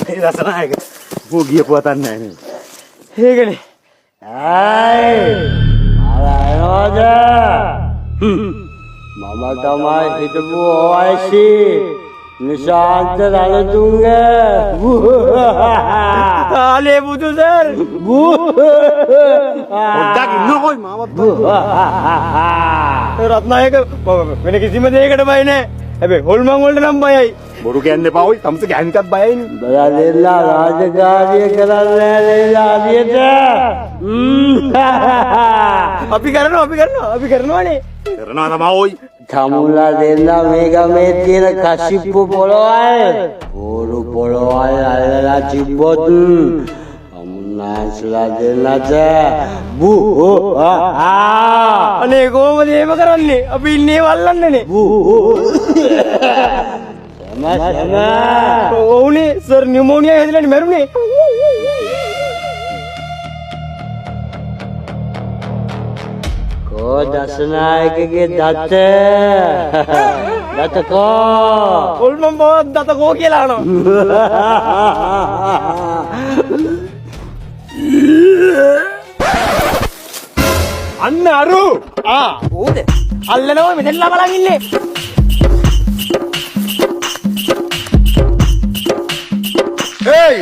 දසනායක මෝ ගියපුවතක් නැහැ නේ. ඒකනේ. ආයනවාද මම තමයි හිටපු ඕයිසි නිශාන්ත රණතුංග ආලේ බුදු සර්. පොඩ්ඩක් ඉන්නකෝයි මාවත් රත්නායක වෙන කිසිම දෙයකට බය නැහැ. හැබැයි හොල්මන් වලට නම් බයයි. බොරු කියන්න එපා ඔයි. තමස ගෑනිටත් බයයිනේ. බලා දෙල්ලා රාජකාරිය කරන්නේ දෙල්ලා අදියට අපි කරනවානේ. කරනවා තමයි ඔයි. තමුල්ලා දෙල්ලා මේ ගමේ තියෙන කසිප්පු පොළොවයි පොරු පොළොවයි අල්ලලා තිබ්බොත් අමුන්නාස්ලා දෙන්නට අනේ කොහොමද එහෙම කරන්නේ? අපි ඉන්නේ වල්ලන්නනේ. ඔවුනේ සර් නියුමෝනියා හැදිලානේ මැරුණේ. කෝ දසනායකගේ දත කෝ හොල්මන් බවත් දත කෝ කියලා අහනවා. අන්න අරු ඕද අල්ලනවා මෙතනලා බලන් ඉන්නේ. Hey!